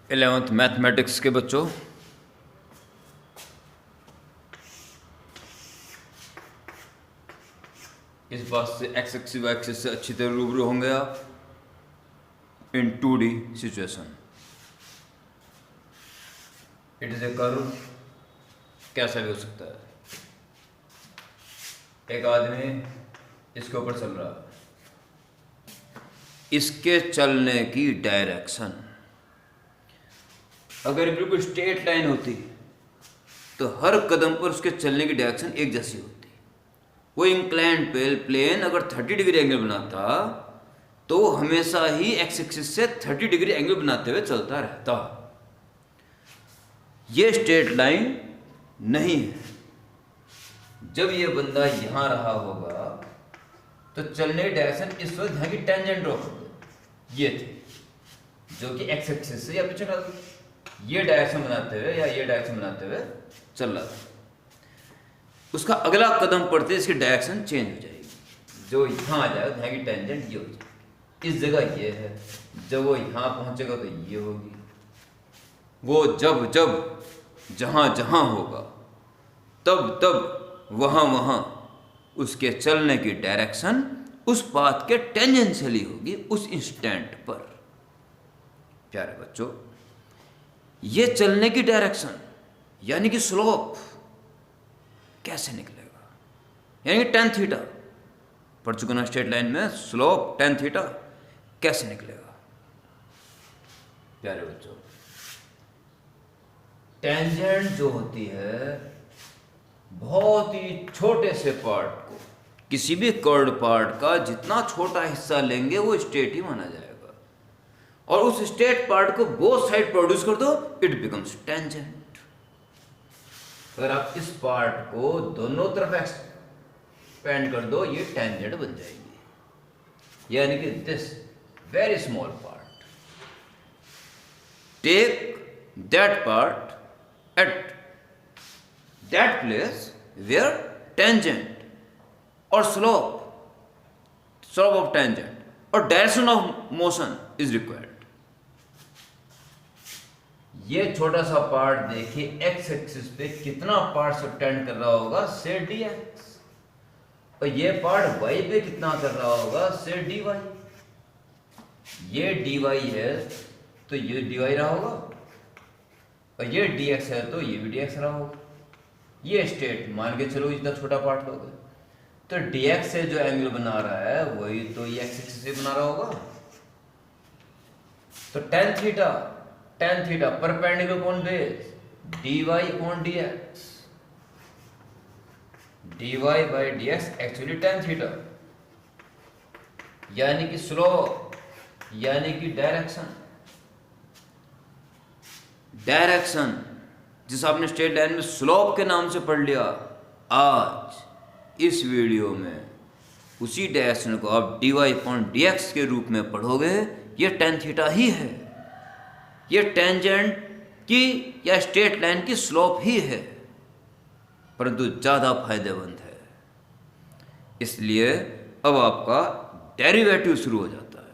11th mathematics के बच्चों, इस बात से एक्स एक्सिस वाई एक्सिस से अच्छी तरह रूबरू होंगे आप इन 2D situation. It is a curve, कैसा भी हो सकता है। एक आदमी इसके ऊपर चल रहा है, इसके चलने की डायरेक्शन अगर बिल्कुल स्ट्रेट लाइन होती तो हर कदम पर उसके चलने की डायरेक्शन एक जैसी होती। वो इंक्लाइंड प्लेन अगर 30 डिग्री एंगल बनाता तो हमेशा ही एक्स एक्सिस से 30 डिग्री एंगल बनाते हुए चलता रहता। ये स्ट्रेट लाइन नहीं है। जब ये बंदा यहां रहा होगा तो चलने की डायरेक्शन इस वक्त यहाँ की टेंजेंट ये थी, जो कि एक्स एक्सिस से या पीछे चला था। ये डायरेक्शन बनाते हुए या ये डायरेक्शन बनाते हुए चल रहा था। उसका अगला कदम पड़ते इसकी डायरेक्शन चेंज हो जाएगी। जो यहाँ आ जाएगा यहाँ की टेंजेंट ये हो जाएगी, इस जगह ये है। जब वो यहाँ पहुँचेगा तो ये होगी। वो जब जब जहाँ जहाँ होगा तब तब वहाँ वहाँ उसके चलने की डायरेक्शन उस पाथ के टेंजेंशियली होगी उस इंस्टेंट पर। प्यारे बच्चों, ये चलने की डायरेक्शन यानी कि स्लोप कैसे निकलेगा? यानी कि tan थीटा पढ़ चुके ना स्ट्रेट लाइन में, स्लोप tan थीटा कैसे निकलेगा? प्यारे बच्चों, टेंजेंट जो होती है बहुत ही छोटे से पार्ट को, किसी भी कर्व्ड पार्ट का जितना छोटा हिस्सा लेंगे वो स्ट्रेट ही माना जाएगा। और उस स्ट्रेट पार्ट को बोथ साइड प्रोड्यूस कर दो, इट बिकम्स टेंजेंट। अगर आप इस पार्ट को दोनों तरफ एक्सपेंड कर दो, ये टेंजेंट बन जाएगी। यानी कि this very small part, take that part at that place where tangent और स्लोप ऑफ टेंजेंट और direction of motion is required. ये छोटा सा पार्ट देखिए एक्स एक्सिस पे कितना पार्ट सबटेंड कर रहा होगा, से dx, और ये पार्ट y पे कितना कर रहा होगा, से dy। ये dy है तो ये dy रहा होगा, और ये dx है तो ये भी dx रहा होगा। ये स्ट्रेट मान के चलो इतना छोटा पार्ट होगा, तो dx से जो एंगल बना रहा है वही तो ये एक्स एक्सिस से बना रहा होगा। तो tan theta perpendicular upon base dy upon dx, dy by dx actually tan theta, यानी कि स्लोप यानी कि डायरेक्शन जिस आपने स्ट्रेट लाइन में स्लोप के नाम से पढ़ लिया, आज इस वीडियो में उसी डायरेक्शन को आप dy अपॉन dx के रूप में पढ़ोगे। ये tan थीटा ही है, ये टेंजेंट की या स्ट्रेट लाइन की स्लोप ही है, परंतु ज़्यादा फायदेमंद है। इसलिए अब आपका डेरिवेटिव शुरू हो जाता है।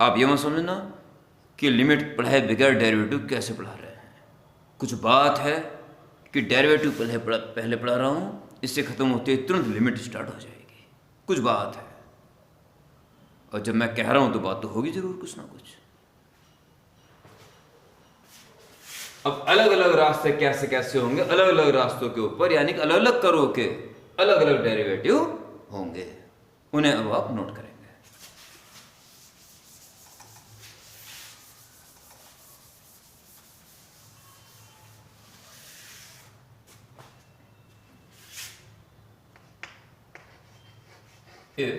आप ये मत समझना कि लिमिट पढ़ाए बगैर डेरिवेटिव कैसे पढ़ा रहे हैं। कुछ बात है कि डेरिवेटिव पहले पढ़ा रहा हूँ, इससे ख़त्म होते ही तुरंत लिमिट स्टार्ट हो जाएगी। कुछ बात है, और जब मैं कह रहा हूँ तो बात तो होगी ज़रूर कुछ ना कुछ। अब अलग अलग रास्ते कैसे कैसे होंगे, अलग अलग रास्तों के ऊपर यानी कि अलग अलग कर्व के अलग अलग डेरिवेटिव होंगे, उन्हें अब आप नोट करेंगे। If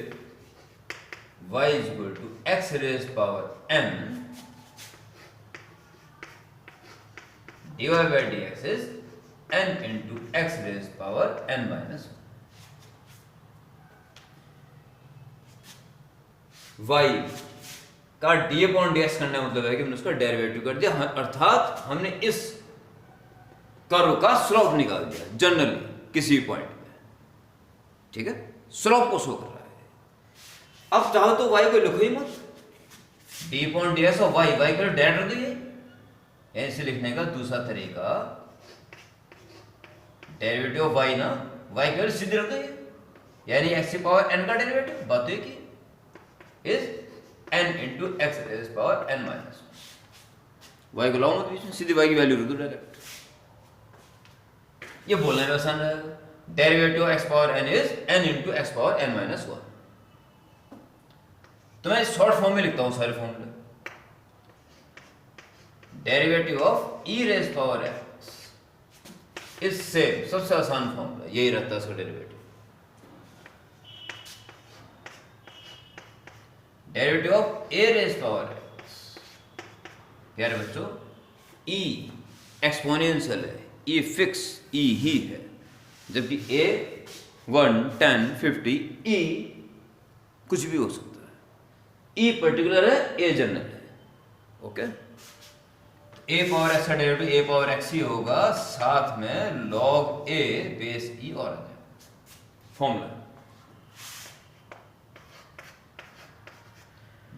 y is equal to x raised power m, dy by dx is n into x raised power n minus 1। y का डी अपॉन डी एक्स करने का मतलब है कि हमने उसका डेरिवेटिव कर दिया, अर्थात हमने इस कर्व का स्लोप निकाल दिया जनरली किसी पॉइंट पे। ठीक है, स्लोप को शो कर रहा है। अब चाहो तो y को लिखो ही मत, डी अपॉन डी एक्स और y कर डायरेक्ट रख दो, ऐसे लिखने का दूसरा तरीका, डेरिवेटिव ऑफ वाई ना, वाई केवल सीधे रख दो, यानी एक्स की पावर एन का डेरिवेटिव, बात तो की is n into x raise power n minus, y को लाओ मत बीच में, सीधी वाई की वैल्यू रख दो डायरेक्ट। ये बोलने में आसान रहेगा, derivative of x power n is n into x power n minus one. तो मैं शॉर्ट फॉर्म में लिखता हूं सारे फॉर्मूले, derivative of e raise power x is same, सबसे आसान फॉर्मूला यही रहता है इसका derivative, derivative of a raise power x, प्यारे बच्चों ई एक्सपोनेंशियल है, ई फिक्स ई ही है, जबकि ए 1 10 50 ई कुछ भी हो सकता है, ई पर्टिकुलर है, ए जनरल है। ओके, ए पावर एक्स का डेरिवेटिव ए पावर एक्स ही होगा, साथ में लॉग ए बेस ई और आ जाएगा formula.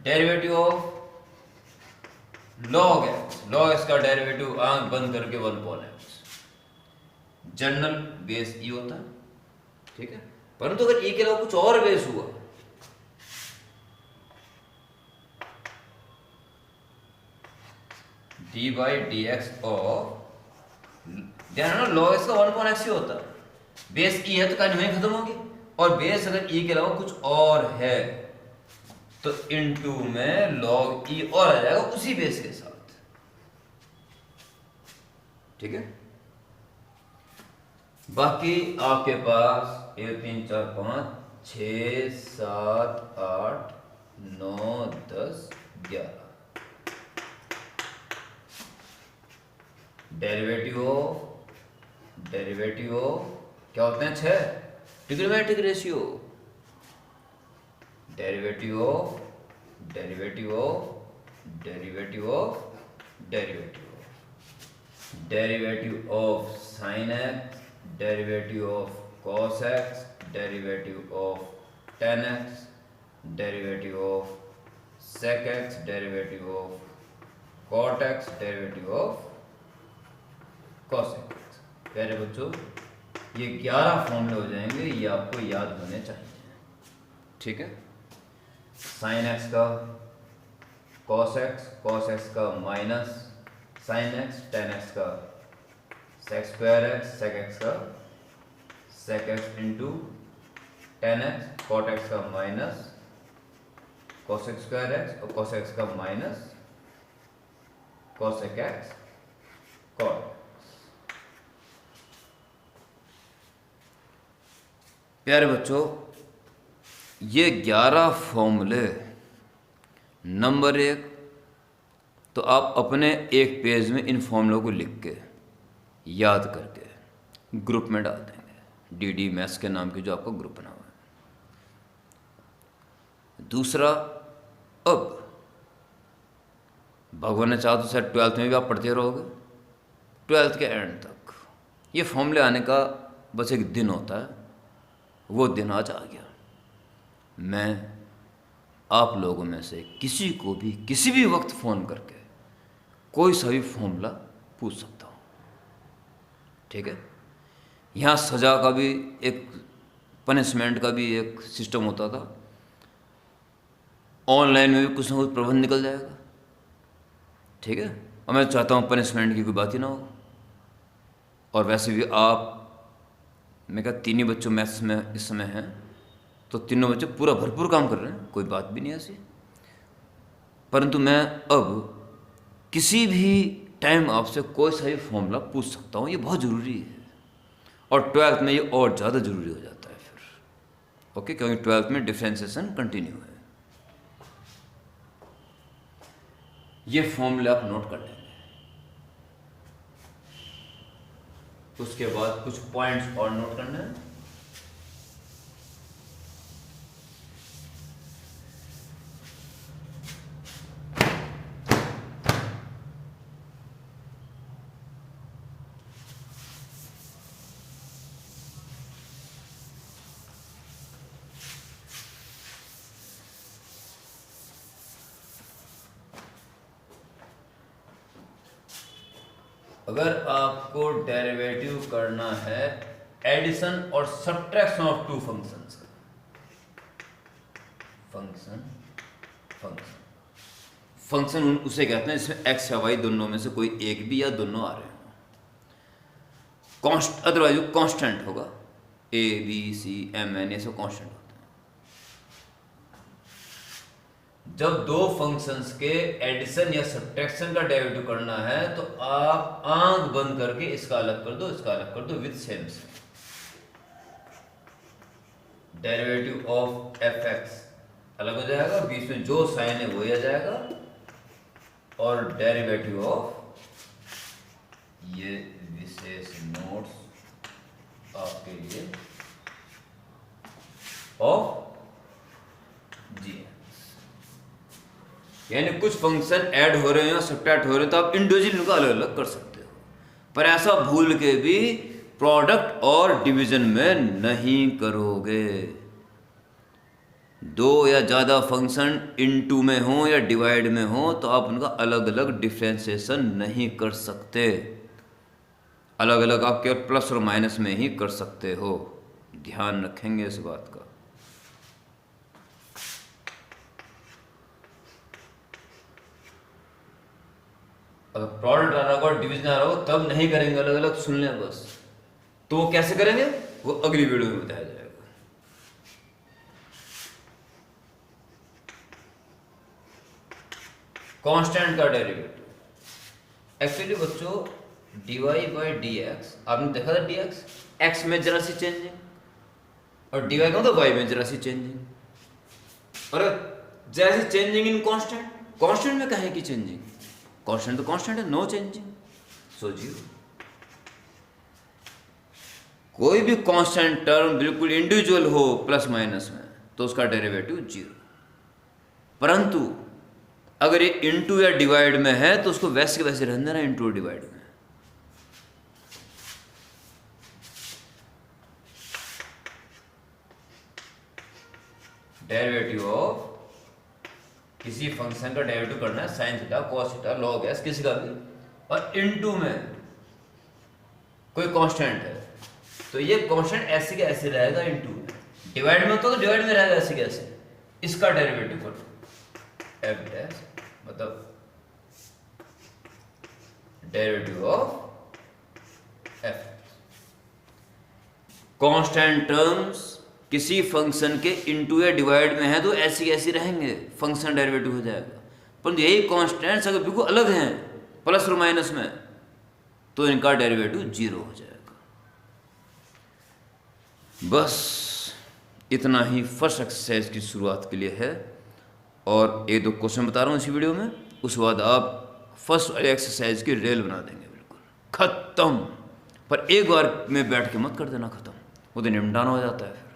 Derivative of log x का डेरिवेटिव आंख बंद करके 1/x, जनरल बेस ई होता है, ठीक है। परंतु अगर ई के अलावा कुछ और बेस हुआ, D by D x of, ध्यान ना लॉग एक्स का 1/x ही होता है, बेस ई है तो कहानी वहीं खत्म होगी, और बेस अगर ई के अलावा कुछ और है तो इनटू में लॉग ई और आ जाएगा उसी बेस के साथ, ठीक है। बाकी आपके पास 1 3 4 5 6 7 8 9 10 11 डेरिवेटिव ऑफ क्या होते हैं 6 trigonometric ratio, derivative of sine x, derivative of cos x, derivative of tan x, derivative of sec x, derivative of cot x, derivative of cos x. प्यारे बच्चों ये 11 फॉर्मूले हो जाएंगे, ये आपको याद होने चाहिए, ठीक है। साइन एक्स का कॉस एक्स का minus sine x, tan x का sec square x, sec x का sec x into tan x, cot x का माइनस कॉसेक स्क्वायर एक्स, और कॉस एक्स का माइनस कॉसेक एक्स कॉट। प्यारे बच्चों ये 11 फॉर्मूले, नंबर 1 तो आप अपने एक पेज में इन फॉर्मूलों को लिख के याद करके ग्रुप में डाल देंगे, डीडी मैथ्स के नाम की जो आपका ग्रुप बना हुआ है। दूसरा, अब भगवान ने चाहा तो शायद 12th में भी आप पढ़ते रहोगे, 12th के एंड तक ये फॉर्मूले आने का बस एक दिन होता है, वो दिन आज आ गया। मैं आप लोगों में से किसी को भी किसी भी वक्त फ़ोन करके कोई सा भी फॉर्मूला पूछ सकता हूँ, ठीक है। यहाँ सज़ा का भी एक, पनिशमेंट का भी एक सिस्टम होता था, ऑनलाइन में भी कुछ ना कुछ प्रबंध निकल जाएगा, ठीक है। और मैं चाहता हूँ पनिशमेंट की कोई बात ही ना हो। और वैसे भी आप, मैं क्या, 3 ही बच्चों मैथ्स में इस समय हैं, तो तीनों बच्चे पूरा भरपूर काम कर रहे हैं, कोई बात भी नहीं ऐसी। परंतु मैं अब किसी भी टाइम आपसे कोई सा भी फॉर्मूला पूछ सकता हूँ, ये बहुत ज़रूरी है। और 12th में ये और ज़्यादा ज़रूरी हो जाता है फिर, ओके, क्योंकि 12th में डिफ्रेंसिएशन कंटिन्यू है। ये फॉर्मूले आप नोट कर लेंगे, उसके बाद कुछ पॉइंट्स और नोट करना है। अगर आपको डेरिवेटिव करना है एडिशन और सब्ट्रैक्शन ऑफ टू फंक्शंस का, फंक्शन उसे कहते हैं जिसमें एक्स या वाई दोनों में से कोई एक भी या दोनों आ रहे हो, अदरवाइज वो कांस्टेंट होगा, A B C M N ये सब कांस्टेंट होते हैं। जब दो फंक्शंस के एडिशन या सब्ट्रैक्शन का डेरिवेटिव करना है तो आप आंख बंद करके इसका अलग कर दो, इसका अलग कर दो विद सेम से। डेरिवेटिव ऑफ एफ एक्स अलग हो जाएगा, बीच में जो साइन है वही आ जाएगा, और डेरिवेटिव ऑफ, ये विशेष नोट्स आपके लिए, ऑफ जी, यानी कुछ फंक्शन ऐड हो रहे हैं या सब्ट्रैक्ट हो रहे हैं तो आप इंडिविजुअली इनको अलग अलग कर सकते हो, पर ऐसा भूल के भी प्रोडक्ट और डिवीजन में नहीं करोगे। दो या ज़्यादा फंक्शन इनटू में हो या डिवाइड में हो तो आप उनका अलग अलग डिफ्रेंसिएशन नहीं कर सकते, अलग अलग आप केवल प्लस और माइनस में ही कर सकते हो। ध्यान रखेंगे इस बात का। अगर प्रोडक्ट आ रहा होगा डिवीजन आ रहा हो तब नहीं करेंगे अलग अलग, सुन लें बस। तो वो कैसे करेंगे वो अगली वीडियो में बताया जाएगा। कांस्टेंट का डेरिवेटिव, एक्चुअली बच्चों dy बाई डी एक्स आपने देखा था, dx x में जरा सी चेंजिंग और dy का तो y में जरा सी चेंजिंग, और जरा सी चेंजिंग इन कांस्टेंट, कांस्टेंट में कहे की चेंजिंग, कांस्टेंट तो कांस्टेंट है, नो चेंजिंग, सो जीरो। कोई भी कांस्टेंट टर्म बिल्कुल इंडिविजुअल हो प्लस माइनस में तो उसका डेरिवेटिव जीरो, परंतु अगर ये इंटू या डिवाइड में है तो उसको वैसे के वैसे रहने देना इंटू और डिवाइड में। डेरिवेटिव ऑफ किसी फंक्शन का डेरिवेटिव करना है, sine theta cos theta log S किसी का भी, और इनटू में कोई कांस्टेंट है तो ये कांस्टेंट ऐसे के ऐसे रहेगा इनटू में, डिवाइड में तो डिवाइड में रहेगा ऐसे के ऐसे, इसका डेरिवेटिव करो एफ डैश, मतलब derivative of F. Constant terms किसी फंक्शन के इनटू या डिवाइड में है तो ऐसी ऐसी रहेंगे, फंक्शन डेरिवेटिव हो जाएगा, परंतु यही कांस्टेंट्स अगर बिल्कुल अलग हैं प्लस और माइनस में तो इनका डेरिवेटिव जीरो हो जाएगा। बस इतना ही फर्स्ट एक्सरसाइज की शुरुआत के लिए है, और एक दो क्वेश्चन बता रहा हूँ इसी वीडियो में, उसके बाद आप फर्स्ट एक्सरसाइज की रेल बना देंगे, बिल्कुल खत्म। पर एक बार में बैठ के मत कर देना खत्म, वो तो निपटाना हो जाता है। फिर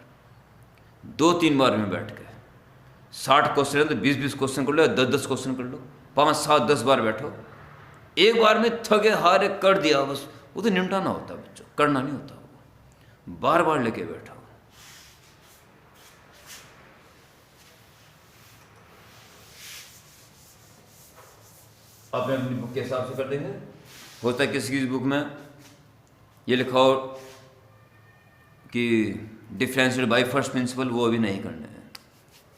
2-3 बार में बैठ के 60 क्वेश्चन है तो 20-20 क्वेश्चन कर लो, 10-10 क्वेश्चन कर लो, 5-7-10 बार बैठो, एक बार में थके हारे कर दिया बस, वो तो निपटाना होता है बच्चों, करना नहीं होता, वो बार बार लेके बैठो। अपने अपनी बुक के हिसाब से कर देंगे। होता है किसी की बुक में ये लिखा हो कि डिफरेंशिएट बाय फर्स्ट प्रिंसिपल, वो अभी नहीं करने हैं,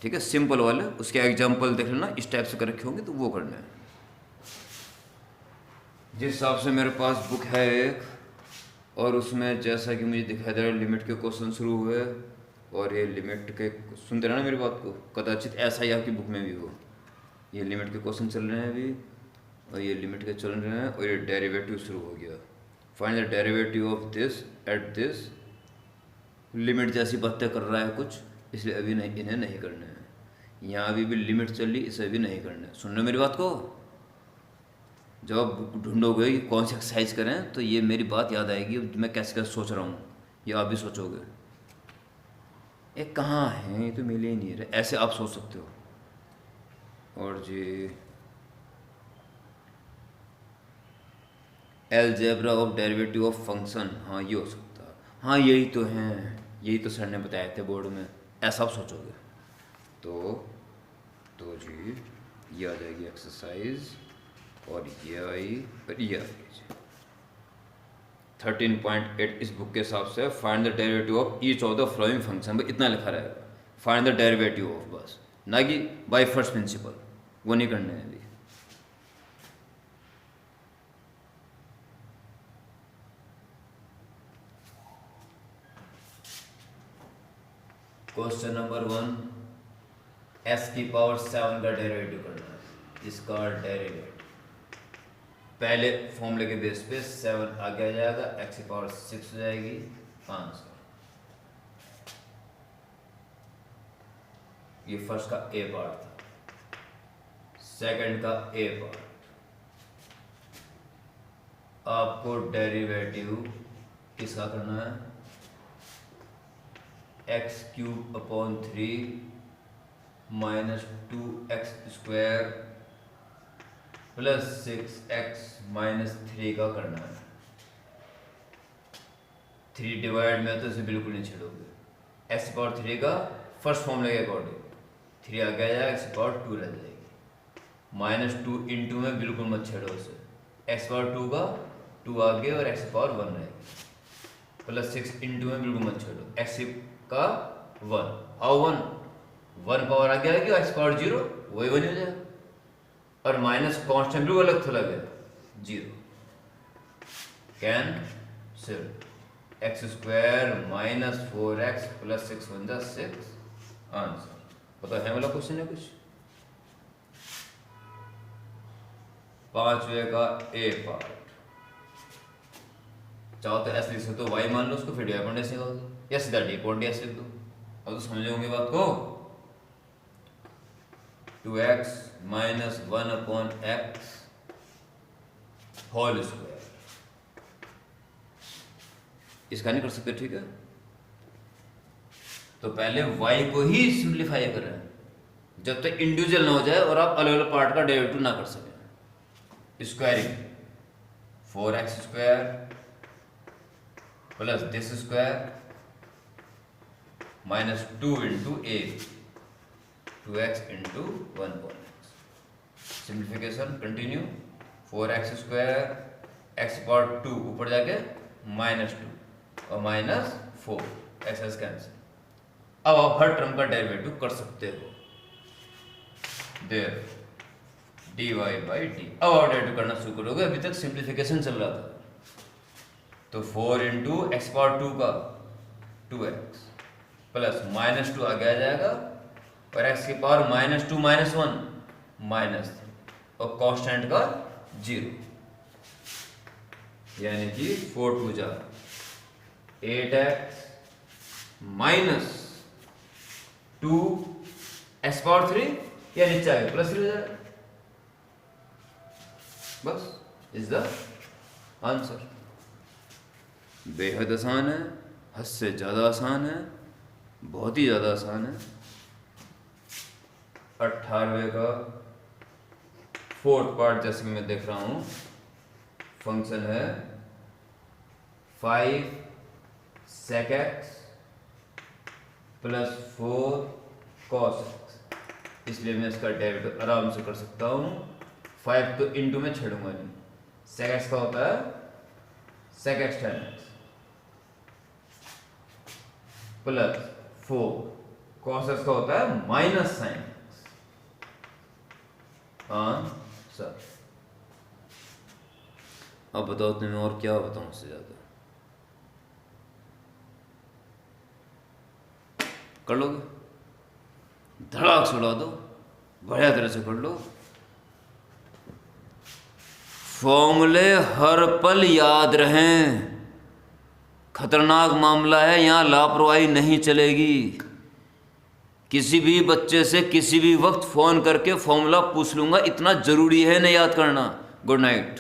ठीक है, सिंपल वाले उसके एग्जाम्पल देख लेना, इस टाइप से कर रखे होंगे तो वो करने हैं। जिस हिसाब से मेरे पास बुक है एक, और उसमें जैसा कि मुझे दिखाई दे रहा है लिमिट के क्वेश्चन शुरू हुए, और ये लिमिट के सुनते रहना मेरी बात को, कदाचित ऐसा ही आपकी बुक में भी हो। ये लिमिट के क्वेश्चन चल रहे हैं अभी, और ये लिमिट के चल रहे हैं, और ये डेरिवेटिव शुरू हो गया, find the derivative of this at this, limit जैसी बातें कर रहा है कुछ, इसलिए अभी नहीं, इन्हें नहीं करने हैं। यहाँ अभी भी लिमिट चल रही, इसे भी नहीं करना है। सुन लो मेरी बात को, जब आप ढूंढोगे कि कौन सी एक्सरसाइज करें तो ये मेरी बात याद आएगी, मैं कैसे कैसे सोच रहा हूँ, ये आप भी सोचोगे, ये कहाँ है, ये तो मिले ही नहीं रहे, ऐसे आप सोच सकते हो। और जी algebra of derivative of function, हाँ ये हो सकता है, हाँ यही तो हैं, यही तो सर ने बताए थे बोर्ड में, ऐसा आप सोचोगे तो जी ये आ जाएगी एक्सरसाइज, और ये आई और ये आ गई। 13.8 इस बुक के हिसाब से find the derivative of each of the following function, इतना लिखा रहेगा, फाइंड द डेरिवेटिव ऑफ, बस, ना कि बाय फर्स्ट प्रिंसिपल, वो नहीं करने है अभी। क्वेश्चन नंबर 1, s की पावर 7 का डेरिवेटिव करना है, इसका डेरिवेटिव पहले फॉर्मूले के बेस पे 7 आगे आ जाएगा, x की पावर 6 हो जाएगी, आंसर। ये फर्स्ट का ए पार्ट था, सेकंड का ए पार्ट, आपको डेरिवेटिव किसका करना है, x³/3 - 2x² + 6x - 3 का करना है। 3 डिवाइड में तो इसे बिल्कुल नहीं छेड़ोगे, x³ का फर्स्ट फॉर्मूले के अकॉर्डिंग 3 आगे आ जाएगा, x² रह जाएगी, -2 इंटू में बिल्कुल मत छेड़ो उसे, x² का 2 आगे और x² 1 रहेगी, +6 इंटू में बिल्कुल मत छेड़ो, x का 1, हाउ 1 पावर आगे आएगी और x² 0, वही 1 हो जाएगा, और माइनस कॉन्स्टेंट भी अलग थोड़ा गया, 0 कैंसिल, x² - 4x + 6 बन जा 6, आंसर। पता है वाला क्वेश्चन है कुछ। 5वें का ए पार्ट, चाहो तो ऐसे लिख सकते हो, y मान लो उसको, फिर डिपेंडेंस निकाल दो, या सीधा डिपेंडेंस लिख दो। अब तो समझे होंगे बात को। 2x - 1/x होल स्क्वायर, इसका नहीं कर सकते, ठीक है। तो पहले y को ही सिंप्लीफाई कर रहे हैं, जब तक इंडिविजुअल ना हो जाए और आप अलग अलग पार्ट का डेरिवेटिव ना कर सकें। Squaring 4x² + this square -2 into a, 2x into 1/x, simplification continue, 4x² x/2 ऊपर जाके -2 और -4, ऐसा कैंसिल। अब आप हर टर्म का डेरिवेटिव कर सकते हो, देयर dy/dt। अब आप डेरिवेटिव करना शुरू करोगे, अभी तक सिंप्लीफिकेशन चल रहा था, तो 4 इंटू x/2 का 2x प्लस -2 आगे आ जाएगा, और x की पावर -2 - 1 -3, और कांस्टेंट का 0, यानी कि 4 2 जा 8x - 2 x/3, या नीचे आगे प्लस 3 हो जाएगा, बस इज द आंसर। बेहद आसान है, हद से ज़्यादा आसान है, बहुत ही ज़्यादा आसान है। 18वें का फोर्थ पार्ट, जैसे कि मैं देख रहा हूँ, फंक्शन है 5 sec x + 4 cos x, इसलिए मैं इसका डेरिवेटिव आराम से कर सकता हूँ। 5 तो इंटू में छेड़ूंगा नहीं, sec x का होता है sec x tan x + 4 cos x का होता है -sin x, आंसर। अब बताओ तुम्हें और क्या बताऊं उससे ज्यादा, कर लोगे, धड़ाक से उड़ा दो, बढ़िया तरह से कर लो। फॉर्मूले हर पल याद रहें, खतरनाक मामला है, यहाँ लापरवाही नहीं चलेगी। किसी भी बच्चे से किसी भी वक्त फ़ोन करके फॉर्मूला पूछ लूँगा, इतना ज़रूरी है ना याद करना। Good night.